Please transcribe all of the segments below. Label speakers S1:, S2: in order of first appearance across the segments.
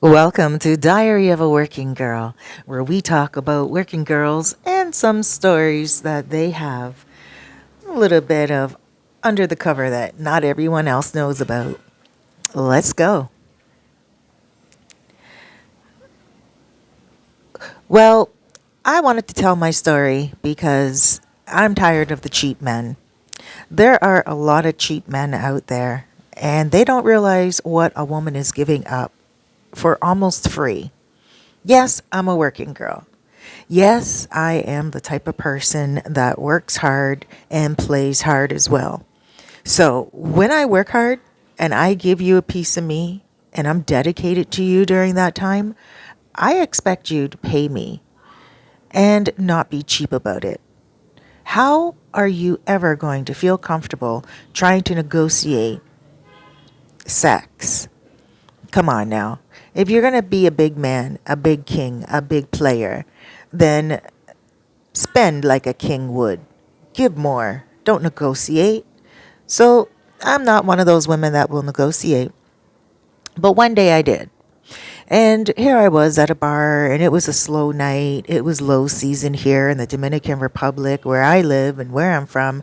S1: Welcome to Diary of a Working Girl, where we talk about working girls and some stories that they have. A little bit of under the cover that not everyone else knows about. Let's go. Well, I wanted to tell my story because I'm tired of the cheap men. There are a lot of cheap men out there, and they don't realize what a woman is giving up for almost free. Yes, I'm a working girl. Yes, I am the type of person that works hard and plays hard as well. So when I work hard and I give you a piece of me and I'm dedicated to you during that time, I expect you to pay me and not be cheap about it. How are you ever going to feel comfortable trying to negotiate sex? Come on now. If you're going to be a big man, a big king, a big player, then spend like a king would. Give more. Don't negotiate. So I'm not one of those women that will negotiate. But one day I did. And here I was at a bar, and it was a slow night. It was low season here in the Dominican Republic, where I live and where I'm from.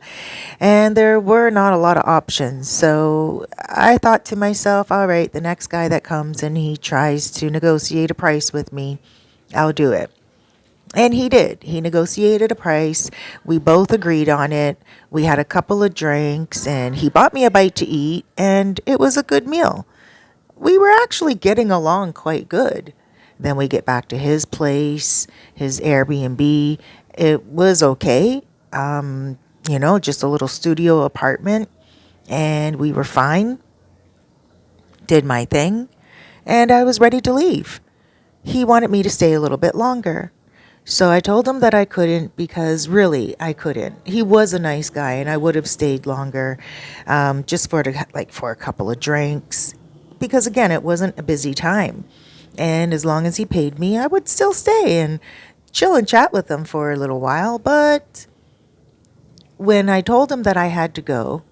S1: And there were not a lot of options. So I thought to myself, all right, the next guy that comes and he tries to negotiate a price with me, I'll do it. And he did. He negotiated a price. We both agreed on it. We had a couple of drinks, and he bought me a bite to eat, and it was a good meal. We were actually getting along quite good. Then we get back to his place, his Airbnb. It was okay. Just a little studio apartment, and we were fine. Did my thing, and I was ready to leave. He wanted me to stay a little bit longer. So I told him that I couldn't because really I couldn't. He was a nice guy and I would have stayed longer just for a couple of drinks because again it wasn't a busy time. And as long as he paid me, I would still stay and chill and chat with him for a little while. But when I told him that I had to go,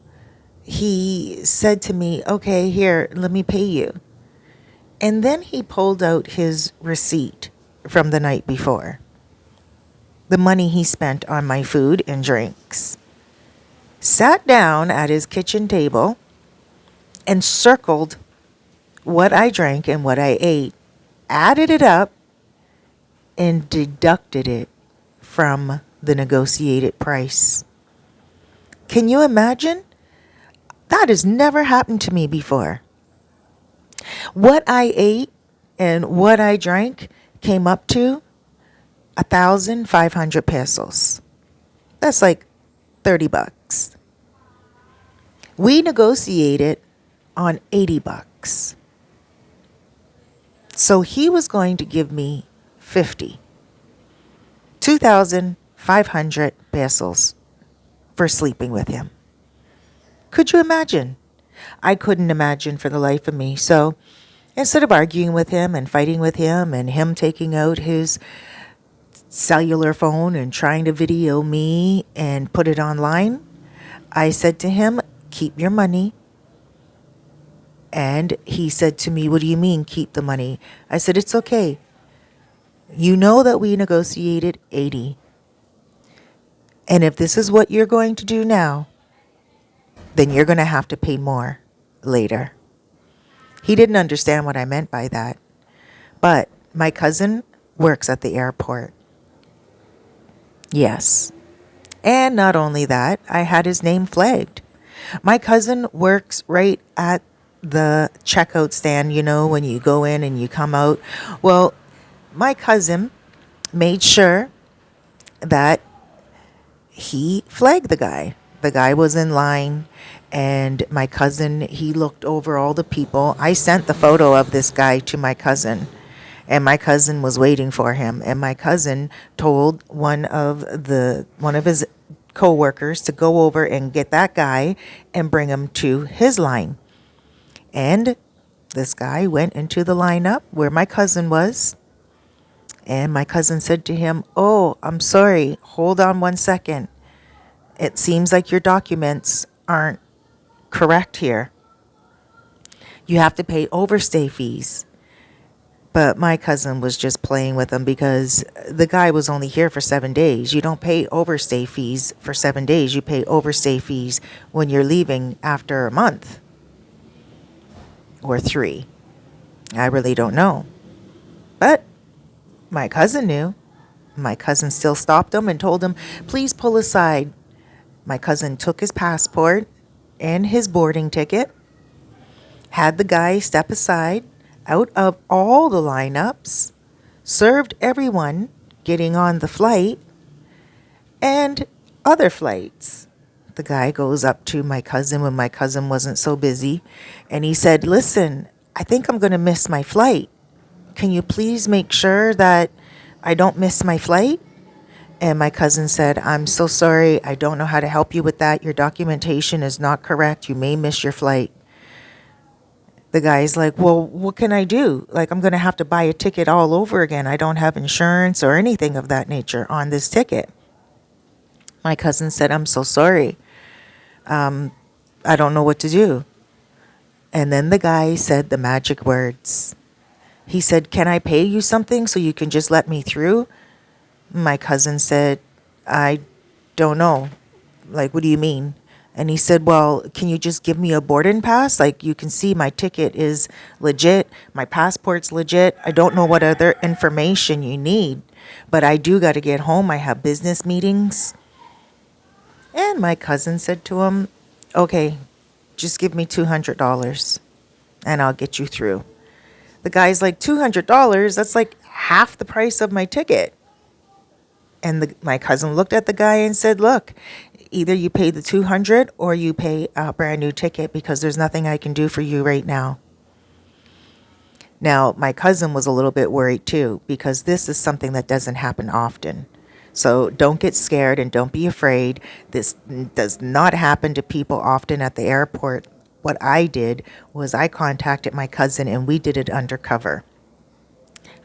S1: he said to me, "Okay, here, let me pay you." And then he pulled out his receipt from the night before, the money he spent on my food and drinks, sat down at his kitchen table and circled what I drank and what I ate, added it up, and deducted it from the negotiated price. Can you imagine? That has never happened to me before. What I ate and what I drank came up to 1,500 pesos. That's like $30. We negotiated on $80. So he was going to give me 50, 2,500 pesos for sleeping with him. Could you imagine? I couldn't imagine for the life of me. So instead of arguing with him and fighting with him and him taking out his cellular phone and trying to video me and put it online, I said to him, "Keep your money." And he said to me, "What do you mean, keep the money?" I said, "It's okay. You know that we negotiated 80. And if this is what you're going to do now, then you're going to have to pay more later." He didn't understand what I meant by that. But my cousin works at the airport. Yes. And not only that, I had his name flagged. My cousin works right at the checkout stand, when you go in and you come out. Well, my cousin made sure that he flagged the guy. The guy was in line, and my cousin, he looked over all the people. I sent the photo of this guy to my cousin, and my cousin was waiting for him. And my cousin told one of his coworkers to go over and get that guy and bring him to his line. And this guy went into the lineup where my cousin was. And my cousin said to him, "Oh, I'm sorry. Hold on 1 second. It seems like your documents aren't correct here. You have to pay overstay fees." But my cousin was just playing with him because the guy was only here for 7 days. You don't pay overstay fees for 7 days. You pay overstay fees when you're leaving after a month or three. I really don't know. But my cousin knew. My cousin still stopped him and told him, please pull aside. My cousin took his passport and his boarding ticket, had the guy step aside out of all the lineups, served everyone getting on the flight and other flights. The guy goes up to my cousin when my cousin wasn't so busy, and he said, listen, I think I'm going to miss my flight. Can you please make sure that I don't miss my flight? And my cousin said, I'm so sorry. I don't know how to help you with that. Your documentation is not correct. You may miss your flight. The guy's like, well, what can I do? Like, I'm going to have to buy a ticket all over again. I don't have insurance or anything of that nature on this ticket. My cousin said, I'm so sorry. I don't know what to do. And then the guy said the magic words. He said, can I pay you something so you can just let me through? My cousin said, I don't know. Like, what do you mean? And he said, well, can you just give me a boarding pass? Like, you can see my ticket is legit. My passport's legit. I don't know what other information you need, but I do got to get home. I have business meetings. And my cousin said to him, okay, just give me $200 and I'll get you through. The guy's like, $200? That's like half the price of my ticket. And my cousin looked at the guy and said, look, either you pay the $200 or you pay a brand new ticket because there's nothing I can do for you right now. Now, my cousin was a little bit worried too because this is something that doesn't happen often. So don't get scared and don't be afraid. This does not happen to people often at the airport. What I did was I contacted my cousin and we did it undercover.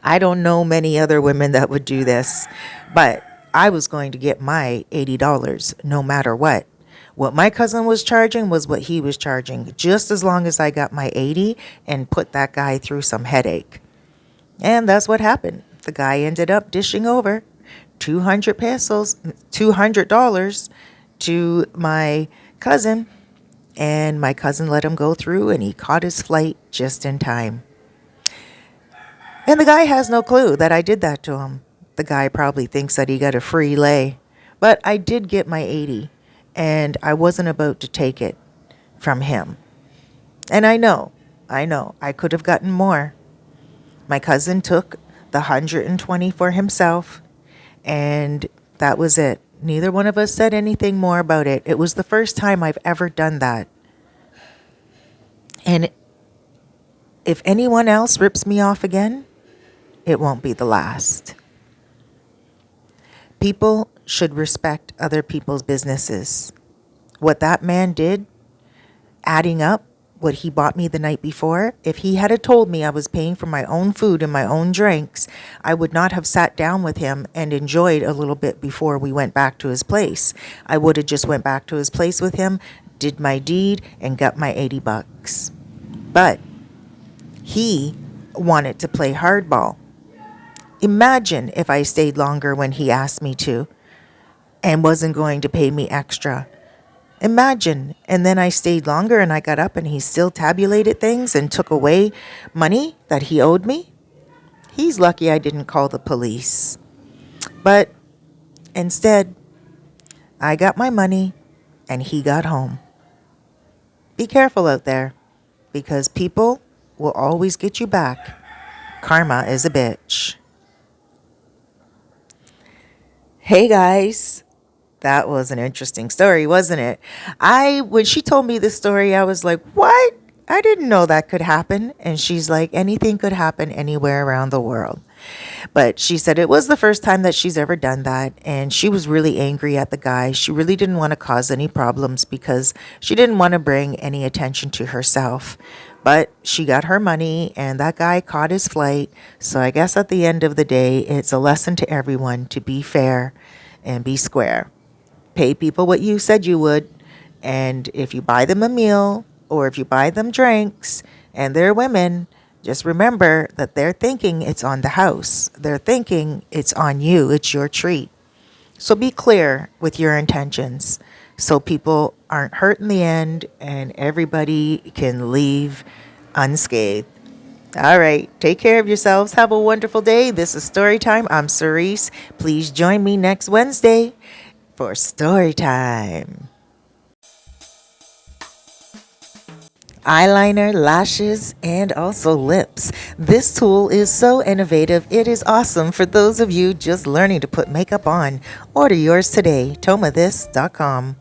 S1: I don't know many other women that would do this, but I was going to get my $80 no matter what. What my cousin was charging was what he was charging, just as long as I got my 80 and put that guy through some headache. And that's what happened. The guy ended up dishing over 200 pesos, $200 to my cousin, and my cousin let him go through and he caught his flight just in time. And the guy has no clue that I did that to him. The guy probably thinks that he got a free lay. But I did get my 80, and I wasn't about to take it from him. And I know, I could have gotten more. My cousin took the 120 for himself, and that was it. Neither one of us said anything more about it. It was the first time I've ever done that. And if anyone else rips me off again, it won't be the last. People should respect other people's businesses. What that man did, adding up what he bought me the night before, if he had told me I was paying for my own food and my own drinks, I would not have sat down with him and enjoyed a little bit before we went back to his place. I would have just went back to his place with him, did my deed, and got my $80. But he wanted to play hardball. Imagine if I stayed longer when he asked me to and wasn't going to pay me extra. Imagine. And then I stayed longer and I got up and he still tabulated things and took away money that he owed me. He's lucky I didn't call the police. But instead, I got my money and he got home. Be careful out there because people will always get you back. Karma is a bitch. Hey guys, that was an interesting story, wasn't it? When she told me this story, I was like, what? I didn't know that could happen. And she's like, anything could happen anywhere around the world. But she said it was the first time that she's ever done that. And she was really angry at the guy. She really didn't want to cause any problems because she didn't want to bring any attention to herself. But she got her money and that guy caught his flight. So I guess at the end of the day, it's a lesson to everyone to be fair and be square. Pay people what you said you would. And if you buy them a meal or if you buy them drinks and they're women, Just remember that they're thinking it's on the house. They're thinking it's on you. It's your treat. So be clear with your intentions so people aren't hurt in the end and everybody can leave unscathed. All right. Take care of yourselves. Have a wonderful day. This is Story Time. I'm Cerise. Please join me next Wednesday for Story Time. Eyeliner, lashes, and also lips. This tool is so innovative, it is awesome for those of you just learning to put makeup on. Order yours today, tomathis.com.